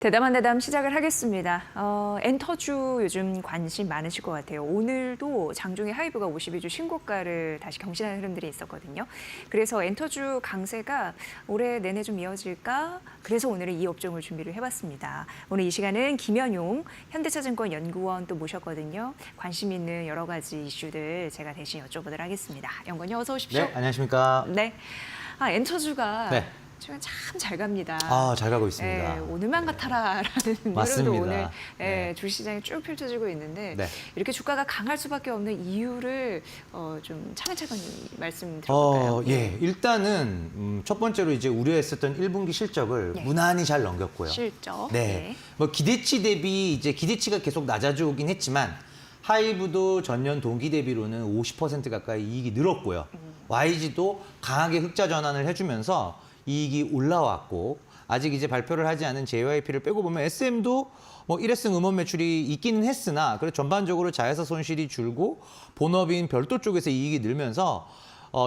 대담한 대담 시작을 하겠습니다. 엔터주 요즘 관심 많으실 것 같아요. 오늘도 장중에 하이브가 52주 신고가를 다시 경신하는 흐름들이 있었거든요. 그래서 엔터주 강세가 올해 내내 좀 이어질까? 그래서 오늘은 이 업종을 준비를 해봤습니다. 오늘 이 시간은 김현용 현대차증권 연구원 또 모셨거든요. 관심 있는 여러 가지 이슈들 제가 대신 여쭤보도록 하겠습니다. 연구원님 어서 오십시오. 네, 안녕하십니까. 네. 엔터주가 네. 최근 참 잘 갑니다. 잘 가고 있습니다. 예, 오늘만 같아라라는 맞습니다. 흐름도 오늘 네. 주시장에 쭉 펼쳐지고 있는데 네. 이렇게 주가가 강할 수밖에 없는 이유를 좀 차근차근 말씀 드려볼까요? 일단은 첫 번째로 이제 우려했었던 1분기 실적을 네. 무난히 잘 넘겼고요. 실적. 네. 뭐 기대치 대비 이제 기대치가 계속 낮아져 오긴 했지만 하이브도 전년 동기 대비로는 50% 가까이 이익이 늘었고요. YG도 강하게 흑자 전환을 해주면서 이익이 올라왔고 아직 이제 발표를 하지 않은 JYP를 빼고 보면 SM도 뭐 일회성 음원 매출이 있기는 했으나 그래도 전반적으로 자회사 손실이 줄고 본업인 별도 쪽에서 이익이 늘면서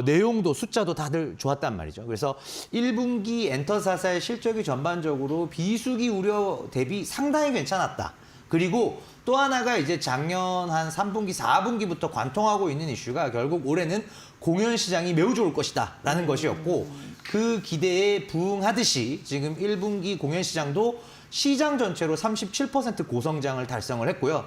내용도 숫자도 다들 좋았단 말이죠. 그래서 1분기 엔터사사의 실적이 전반적으로 비수기 우려 대비 상당히 괜찮았다. 그리고 또 하나가 이제 작년 한 3분기, 4분기부터 관통하고 있는 이슈가 결국 올해는 공연 시장이 매우 좋을 것이다 라는 것이었고 그 기대에 부응하듯이 지금 1분기 공연 시장도 시장 전체로 37% 고성장을 달성을 했고요.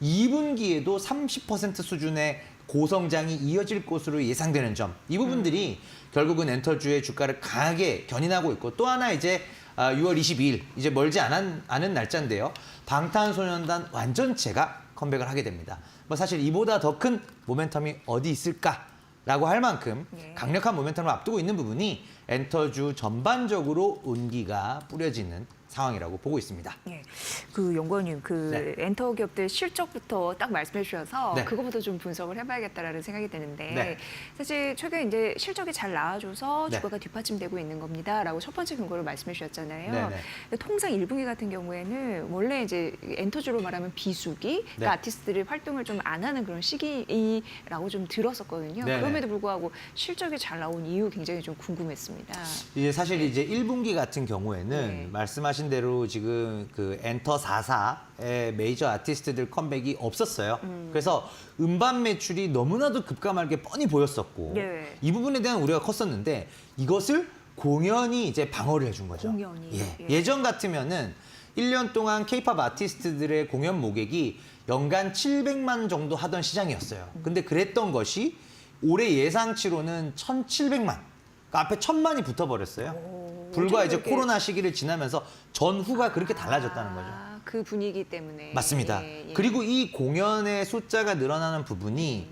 2분기에도 30% 수준의 고성장이 이어질 것으로 예상되는 점. 이 부분들이 결국은 엔터주의 주가를 강하게 견인하고 있고 또 하나 이제 6월 22일 이제 멀지 않은 날짜인데요. 방탄소년단 완전체가 컴백을 하게 됩니다. 뭐 사실 이보다 더 큰 모멘텀이 어디 있을까라고 할 만큼 강력한 모멘텀을 앞두고 있는 부분이 엔터주 전반적으로 온기가 뿌려지는 상황이라고 보고 있습니다. 예. 그 연구원님, 네. 엔터 기업들 실적부터 딱 말씀해 주셔서 네. 그거부터 좀 분석을 해봐야겠다라는 생각이 드는데 네. 사실 최근 이제 실적이 잘 나와줘서 네. 주가가 뒷받침되고 있는 겁니다라고 첫 번째 근거를 말씀해 주셨잖아요. 네, 네. 근데 통상 1분기 같은 경우에는 원래 이제 엔터주로 말하면 비수기, 네. 그러니까 아티스트들이 활동을 좀 안 하는 그런 시기라고 좀 들었었거든요. 네, 네. 그럼에도 불구하고 실적이 잘 나온 이유 굉장히 좀 궁금했습니다. 이제 사실 이제 1분기 같은 경우에는 네. 말씀하신 대로 지금 그 엔터 4사의 메이저 아티스트들 컴백이 없었어요. 그래서 음반 매출이 너무나도 급감하게 뻔히 보였었고 네. 이 부분에 대한 우려가 컸었는데 이것을 공연이 이제 방어를 해준 거죠. 공연이. 예. 예전 같으면은 1년 동안 케이팝 아티스트들의 공연 모객이 연간 700만 정도 하던 시장이었어요. 근데 그랬던 것이 올해 예상치로는 1,700만. 그러니까 앞에 1,000만이 붙어버렸어요. 불과 이제 그렇게- 코로나 시기를 지나면서 전후가 그렇게 달라졌다는 거죠. 그 분위기 때문에. 맞습니다. 예, 예. 그리고 이 공연의 숫자가 늘어나는 부분이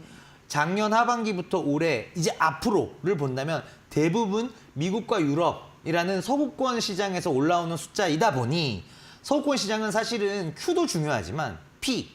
작년 하반기부터 올해 이제 앞으로를 본다면 대부분 미국과 유럽이라는 서구권 시장에서 올라오는 숫자이다 보니 서구권 시장은 사실은 Q도 중요하지만 P,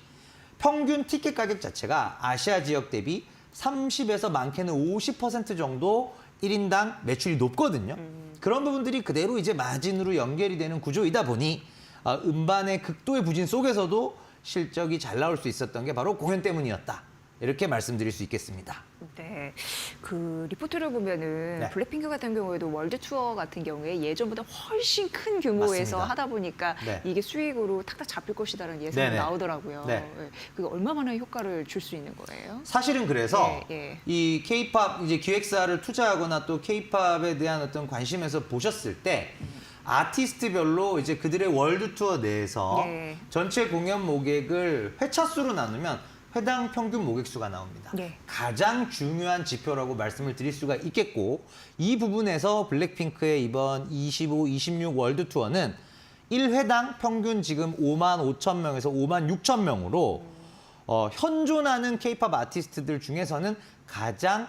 평균 티켓 가격 자체가 아시아 지역 대비 30에서 많게는 50% 정도 1인당 매출이 높거든요. 그런 부분들이 그대로 이제 마진으로 연결이 되는 구조이다 보니 음반의 극도의 부진 속에서도 실적이 잘 나올 수 있었던 게 바로 공연 때문이었다. 이렇게 말씀드릴 수 있겠습니다. 네. 그 리포트를 보면은 네. 블랙핑크 같은 경우에도 월드 투어 같은 경우에 예전보다 훨씬 큰 규모에서 맞습니다. 하다 보니까 네. 이게 수익으로 탁탁 잡힐 것이다라는 예상이 네네. 나오더라고요. 네. 예. 그게 얼마나 효과를 줄 수 있는 거예요? 사실은 그래서 예, 예. 이 K-팝 이제 기획사를 투자하거나 또 K-팝에 대한 어떤 관심에서 보셨을 때 아티스트별로 이제 그들의 월드 투어 내에서 네. 전체 공연 모객을 회차 수로 나누면 회당 평균 모객 수가 나옵니다. 네. 가장 중요한 지표라고 말씀을 드릴 수가 있겠고 이 부분에서 블랙핑크의 이번 25, 26 월드 투어는 1회당 평균 지금 5만 5천 명에서 5만 6천 명으로 현존하는 K-팝 아티스트들 중에서는 가장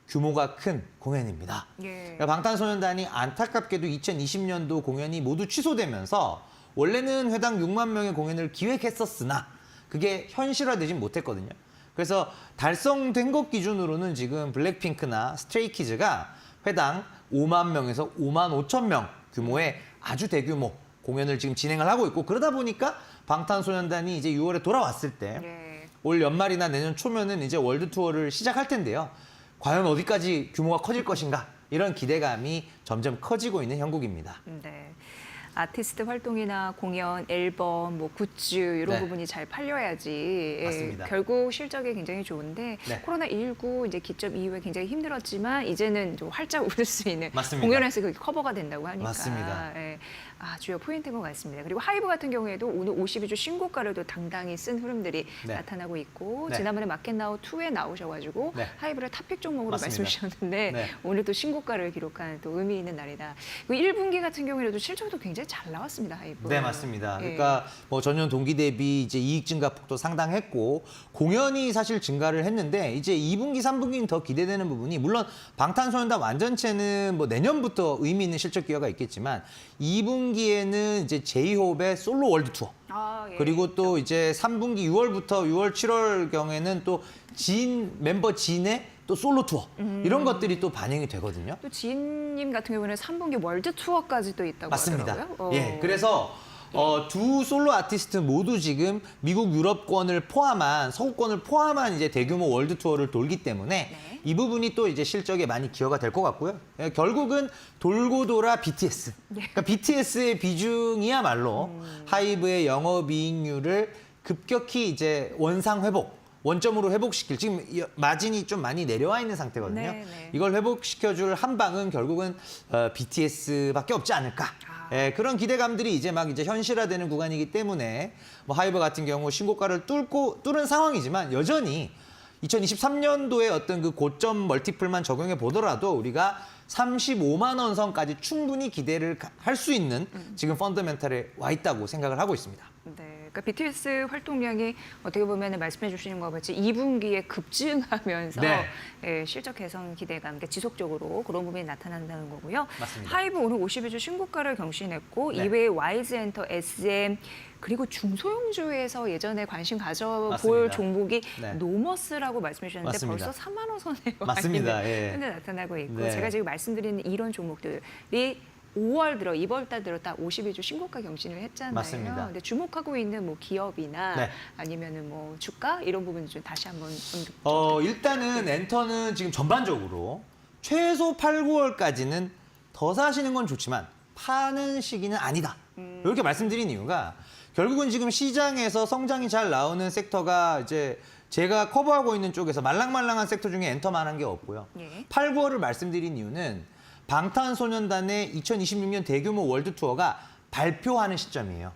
규모가 큰 공연입니다. 예. 그러니까 방탄소년단이 안타깝게도 2020년도 공연이 모두 취소되면서 원래는 회당 6만 명의 공연을 기획했었으나 그게 현실화되진 못했거든요. 그래서 달성된 것 기준으로는 지금 블랙핑크나 스트레이키즈가 회당 5만 명에서 5만 5천 명 규모의 아주 대규모 공연을 지금 진행을 하고 있고 그러다 보니까 방탄소년단이 이제 6월에 돌아왔을 때 올 네. 연말이나 내년 초면은 이제 월드 투어를 시작할 텐데요. 과연 어디까지 규모가 커질 것인가 이런 기대감이 점점 커지고 있는 형국입니다. 네. 아티스트 활동이나 공연, 앨범, 뭐 굿즈 이런 네. 부분이 잘 팔려야지 맞습니다. 결국 실적이 굉장히 좋은데 네. 코로나19 이제 기점 이후에 굉장히 힘들었지만 이제는 좀 활짝 웃을 수 있는 맞습니다. 공연에서 그게 커버가 된다고 하니까 맞습니다. 예. 주요 포인트인 것 같습니다. 그리고 하이브 같은 경우에도 오늘 52주 신고가를 또 당당히 쓴 흐름들이 네. 나타나고 있고 네. 지난번에 마켓나우 2에 나오셔가지고 네. 하이브를 탑픽 종목으로 맞습니다. 말씀 주셨는데 네. 오늘 또 신고가를 기록한 또 의미 있는 날이다. 1분기 같은 경우에도 실적도 굉장히 잘 나왔습니다. 하이브. 네, 맞습니다. 예. 그러니까 뭐 전년 동기 대비 이제 이익 증가 폭도 상당했고 공연이 사실 증가를 했는데 이제 2분기, 3분기는 더 기대되는 부분이 물론 방탄소년단 완전체는 뭐 내년부터 의미 있는 실적 기여가 있겠지만 2분기에는 이제 제이홉의 솔로 월드 투어 예. 그리고 또 이제 3분기 6월부터 6월, 7월 경에는 또 멤버 진의 또 솔로 투어 이런 것들이 또 반영이 되거든요. 또 지인님 같은 경우는 3분기 월드 투어까지 또 있다고 맞습니다. 하더라고요. 예, 그래서 두 솔로 아티스트 모두 지금 미국 유럽권을 포함한 서구권을 포함한 이제 대규모 월드 투어를 돌기 때문에 네. 이 부분이 또 이제 실적에 많이 기여가 될 것 같고요. 예, 결국은 돌고 돌아 BTS. 그러니까 BTS의 비중이야말로 하이브의 영업이익률을 급격히 이제 원상 회복. 원점으로 회복시킬 지금 마진이 좀 많이 내려와 있는 상태거든요. 네. 이걸 회복시켜줄 한 방은 결국은 BTS밖에 없지 않을까. 예, 그런 기대감들이 이제 막 이제 현실화되는 구간이기 때문에 뭐 하이브 같은 경우 신고가를 뚫은 상황이지만 여전히 2023년도에 어떤 그 고점 멀티플만 적용해 보더라도 우리가 35만 원 선까지 충분히 기대를 할 수 있는 지금 펀더멘탈에 와 있다고 생각을 하고 있습니다. 네, 그러니까 BTS 활동량이 어떻게 보면 말씀해 주시는 것 같이 2분기에 급증하면서 네. 예, 실적 개선 기대감, 그러니까 지속적으로 그런 부분이 나타난다는 거고요. 맞습니다. 하이브 오늘 52주 신고가를 경신했고 네. 이외에 와이즈엔터, SM 그리고 중소형주에서 예전에 관심 가져볼 맞습니다. 종목이 네. 노머스라고 말씀해 주셨는데 맞습니다. 벌써 3만 원 선에 와 맞습니다. 있는 예. 현재 나타나고 있고 네. 제가 지금 말씀드리는 이런 종목들이 5월 들어, 이번 달 들어 딱 52주 신고가 경신을 했잖아요. 맞습니다. 근데 주목하고 있는 뭐 기업이나 네. 아니면은 뭐 주가 이런 부분 좀 다시 한번 일단은 엔터는 지금 전반적으로 최소 8, 9월까지는 더 사시는 건 좋지만 파는 시기는 아니다. 이렇게 말씀드린 이유가 결국은 지금 시장에서 성장이 잘 나오는 섹터가 이제 제가 커버하고 있는 쪽에서 말랑말랑한 섹터 중에 엔터만한 게 없고요. 예. 8, 9월을 말씀드린 이유는 방탄소년단의 2026년 대규모 월드 투어가 발표하는 시점이에요.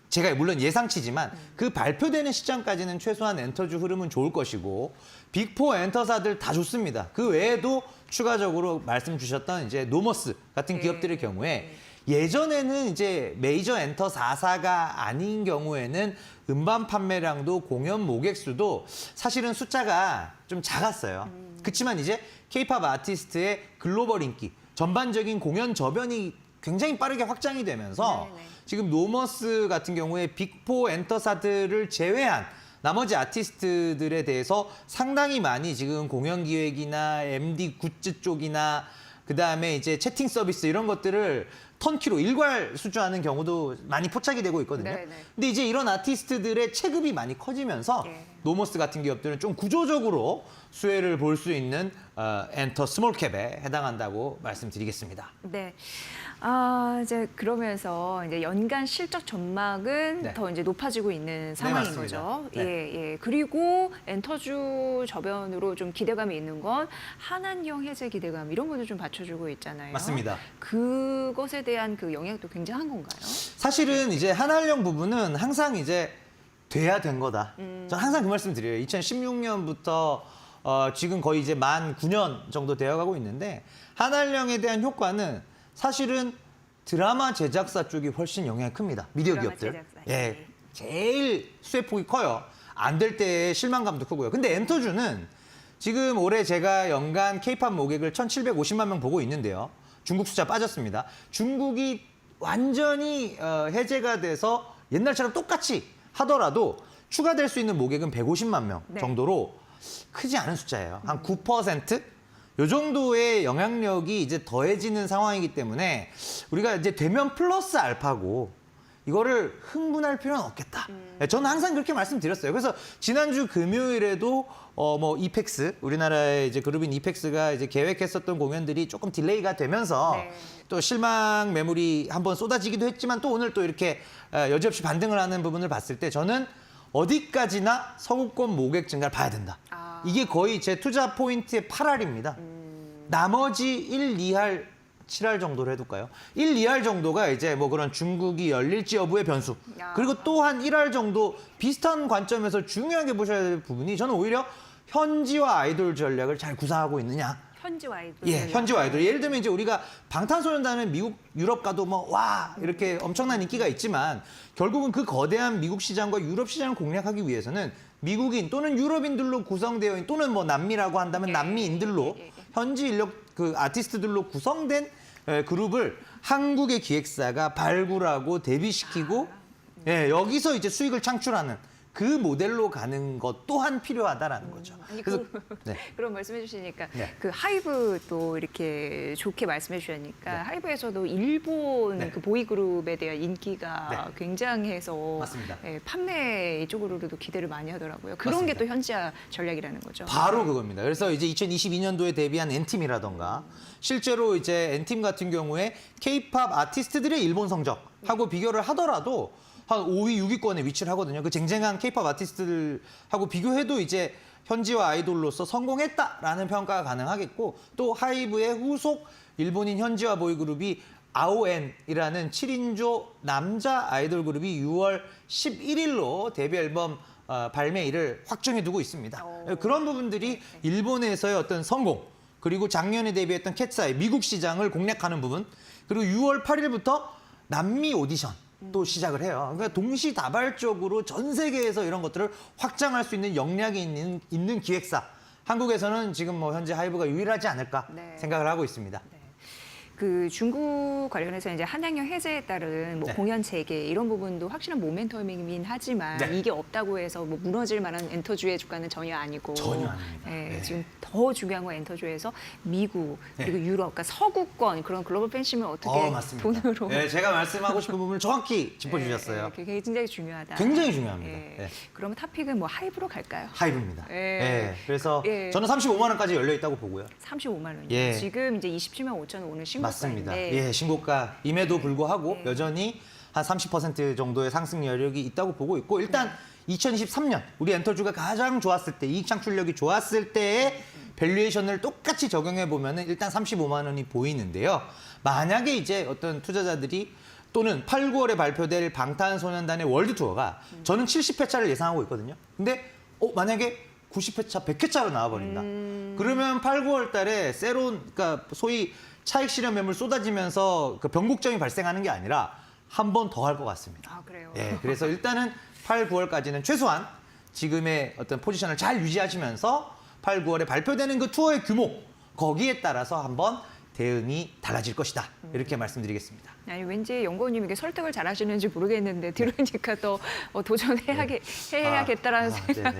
제가 물론 예상치지만 그 발표되는 시점까지는 최소한 엔터주 흐름은 좋을 것이고 빅4 엔터사들 다 좋습니다. 그 외에도 추가적으로 말씀 주셨던 이제 노머스 같은 기업들의 경우에 예전에는 이제 메이저 엔터 4사가 아닌 경우에는 음반 판매량도 공연 모객 수도 사실은 숫자가 좀 작았어요. 그렇지만 이제 K-팝 아티스트의 글로벌 인기, 전반적인 공연 저변이 굉장히 빠르게 확장이 되면서 네네. 지금 노머스 같은 경우에 빅4 엔터사들을 제외한 나머지 아티스트들에 대해서 상당히 많이 지금 공연 기획이나 MD 굿즈 쪽이나 그다음에 이제 채팅 서비스 이런 것들을 턴키로 일괄 수주하는 경우도 많이 포착이 되고 있거든요. 네네. 근데 이제 이런 아티스트들의 체급이 많이 커지면서 예. 노머스 같은 기업들은 좀 구조적으로 수혜를 볼 수 있는 엔터 스몰캡에 해당한다고 말씀드리겠습니다. 네. 이제 그러면서 이제 연간 실적 전망은 네. 더 이제 높아지고 있는 상황인 맞습니다. 거죠. 네. 예. 그리고 엔터주 저변으로 좀 기대감이 있는 건 한한령 해제 기대감 이런 것도 좀 받쳐주고 있잖아요. 맞습니다. 그것에 대한 그 영향도 굉장한 건가요? 사실은 이제 한한령 부분은 항상 이제 돼야 된 거다. 저는 항상 그 말씀 드려요. 2016년부터 지금 거의 이제 만 9년 정도 되어가고 있는데 한한령에 대한 효과는 사실은 드라마 제작사 쪽이 훨씬 영향이 큽니다. 미디어 드라마 기업들. 제작사. 예, 제일 수혜폭이 커요. 안 될 때의 실망감도 크고요. 근데 엔터주는 지금 올해 제가 연간 K-팝 모객을 1,750만 명 보고 있는데요. 중국 숫자 빠졌습니다. 중국이 완전히 해제가 돼서 옛날처럼 똑같이 하더라도 추가될 수 있는 모객은 150만 명 네. 정도로 크지 않은 숫자예요. 한 9%? 요 정도의 영향력이 이제 더해지는 상황이기 때문에 우리가 이제 되면 플러스 알파고 이거를 흥분할 필요는 없겠다. 저는 항상 그렇게 말씀드렸어요. 그래서 지난주 금요일에도 뭐 이펙스, 우리나라의 이제 그룹인 이펙스가 이제 계획했었던 공연들이 조금 딜레이가 되면서 네. 또 실망 매물이 한번 쏟아지기도 했지만 또 오늘 또 이렇게 여지없이 반등을 하는 부분을 봤을 때 저는 어디까지나 서구권 모객 증가를 봐야 된다. 아. 이게 거의 제 투자 포인트의 8할입니다. 나머지 1, 2할, 7할 정도로 해둘까요? 1, 2할 정도가 이제 뭐 그런 중국이 열릴지 여부의 변수. 야. 그리고 또 한 1할 정도 비슷한 관점에서 중요하게 보셔야 될 부분이 저는 오히려 현지와 아이돌 전략을 잘 구사하고 있느냐. 현지와 아이돌. 예, 현지와 아이돌. 예를 들면 이제 우리가 방탄소년단은 미국, 유럽 가도 뭐 와 이렇게 엄청난 인기가 있지만 결국은 그 거대한 미국 시장과 유럽 시장을 공략하기 위해서는 미국인 또는 유럽인들로 구성되어 있는 또는 뭐 남미라고 한다면 남미인들로 현지 인력 그 아티스트들로 구성된 그룹을 한국의 기획사가 발굴하고 데뷔시키고 여기서 이제 수익을 창출하는 그 모델로 가는 것 또한 필요하다라는 거죠. 아니, 그래서 네. 그런 말씀해 주시니까 네. 그 하이브도 이렇게 좋게 말씀해 주시니까 네. 하이브에서도 일본 네. 그 보이그룹에 대한 인기가 네. 굉장해서 맞습니다. 판매 이쪽으로도 기대를 많이 하더라고요. 그런 게 또 현지화 전략이라는 거죠. 바로 그겁니다. 그래서 이제 2022년도에 데뷔한 엔팀이라던가 실제로 이제 엔팀 같은 경우에 K-팝 아티스트들의 일본 성적하고 비교를 하더라도 한 5위, 6위권에 위치를 하거든요. 그 쟁쟁한 K-팝 아티스트들하고 비교해도 이제 현지화 아이돌로서 성공했다라는 평가가 가능하겠고 또 하이브의 후속 일본인 현지화 보이그룹이 아오엔이라는 7인조 남자 아이돌 그룹이 6월 11일로 데뷔 앨범 발매일을 확정해 두고 있습니다. 그런 부분들이 일본에서의 어떤 성공, 그리고 작년에 데뷔했던 캣사이 미국 시장을 공략하는 부분, 그리고 6월 8일부터 남미 오디션 또 시작을 해요. 그러니까 동시다발적으로 전 세계에서 이런 것들을 확장할 수 있는 역량이 있는 기획사. 한국에서는 지금 뭐 현재 하이브가 유일하지 않을까 네. 생각을 하고 있습니다. 그 중국 관련해서 이제 한양역 해제에 따른 뭐 네. 공연 재개 이런 부분도 확실한 모멘텀이긴 하지만 네. 이게 없다고 해서 뭐 무너질 만한 엔터주의 주가는 전혀 아니고 전혀 아닙니다. 예, 네. 지금 더 중요한 건 엔터주에서 미국 그리고 유럽, 그러니까 서구권 그런 글로벌 팬심을 어떻게 맞습니다. 돈으로 네, 제가 말씀하고 싶은 부분을 정확히 짚어주셨어요. 그게 굉장히 중요하다. 굉장히 중요합니다. 예. 네. 그러면 탑픽은 뭐 하이브로 갈까요? 하이브입니다. 예. 네, 그래서 예. 저는 35만 원까지 열려 있다고 보고요. 35만 원이요. 예. 지금 이제 27만 5천 원 오늘 맞습니다. 신고가인데 예, 신고가임에도 불구하고 네. 여전히 한 30% 정도의 상승 여력이 있다고 보고 있고 일단 2023년 우리 엔터주가 가장 좋았을 때 이익 창출력이 좋았을 때의 밸류에이션을 똑같이 적용해 보면은 일단 35만 원이 보이는데요. 만약에 이제 어떤 투자자들이 또는 8, 9월에 발표될 방탄소년단의 월드 투어가 저는 70회차를 예상하고 있거든요. 근데 만약에 90회차, 100회차로 나와버린다. 그러면 8, 9월 달에 세론, 그러니까 소위 차익 실현 매물 쏟아지면서 그 변곡점이 발생하는 게 아니라 한 번 더 할 것 같습니다. 아 그래요. 예, 그래서 일단은 8, 9월까지는 최소한 지금의 어떤 포지션을 잘 유지하시면서 8, 9월에 발표되는 그 투어의 규모 거기에 따라서 한번 대응이 달라질 것이다. 이렇게 말씀드리겠습니다. 아니 왠지 연구원님 이게 설득을 잘 하시는지 모르겠는데 들으니까 더 도전해야겠다라는 생각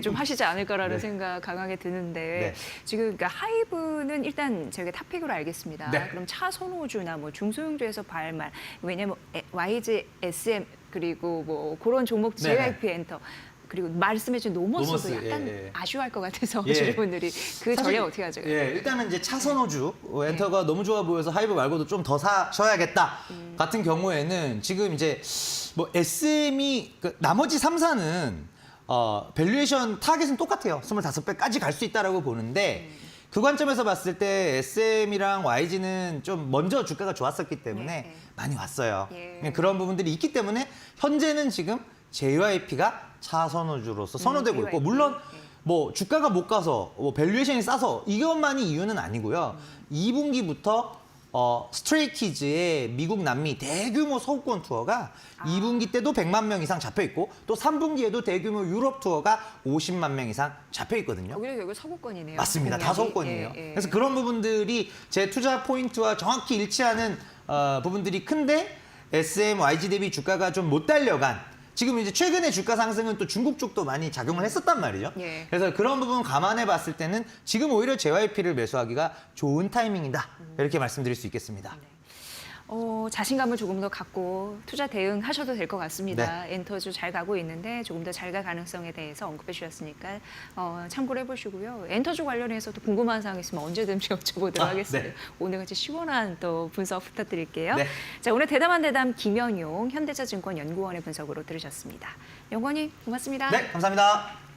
좀 하시지 않을까라는 네. 생각 강하게 드는데 네. 지금 그러니까 하이브는 일단 저희가 탑픽으로 알겠습니다. 네. 그럼 차 선호주나 뭐 중소형주에서 발만 왜냐면 YG, SM 그리고 뭐 그런 종목 네. JYP 엔터 그리고 말씀해주신 노머스도 노머스, 약간 예. 아쉬워할 것 같아서 예. 주주분들이 그 사실, 전략 어떻게 하죠? 예, 일단은 이제 차선호주 엔터가 너무 좋아 보여서 하이브 말고도 좀 더 사셔야겠다 같은 경우에는 지금 이제 뭐 SM이 나머지 3사는 밸류에이션 타겟은 똑같아요. 25배까지 갈 수 있다라고 보는데 그 관점에서 봤을 때 SM이랑 YG는 좀 먼저 주가가 좋았었기 때문에 예. 많이 왔어요. 예. 그런 부분들이 있기 때문에 현재는 지금 JYP가 차선호주로서 선호되고 있고 JYP. 물론 뭐 주가가 못 가서 뭐 밸류에이션이 싸서 이것만이 이유는 아니고요. 2분기부터 스트레이키즈의 미국 남미 대규모 서구권 투어가 2분기 때도 100만 명 이상 잡혀 있고 또 3분기에도 대규모 유럽 투어가 50만 명 이상 잡혀 있거든요. 여기도 결국 서구권이네요. 맞습니다. 다 공약이. 서구권이에요. 예, 예. 그래서 그런 부분들이 제 투자 포인트와 정확히 일치하는 부분들이 큰데 SM, YG 대비 주가가 좀 못 달려간 지금 이제 최근에 주가 상승은 또 중국 쪽도 많이 작용을 했었단 말이죠. 예. 그래서 그런 부분 감안해 봤을 때는 지금 오히려 JYP를 매수하기가 좋은 타이밍이다. 이렇게 말씀드릴 수 있겠습니다. 자신감을 조금 더 갖고 투자 대응하셔도 될 것 같습니다. 네. 엔터주 잘 가고 있는데 조금 더 잘 갈 가능성에 대해서 언급해 주셨으니까 참고를 해보시고요. 엔터주 관련해서도 궁금한 사항 있으면 언제든지 여쭤보도록 하겠습니다. 네. 오늘 같이 시원한 또 분석 부탁드릴게요. 네. 자, 오늘 대담한 대담 김연용 현대차증권 연구원의 분석으로 들으셨습니다. 연구원님 고맙습니다. 네, 감사합니다.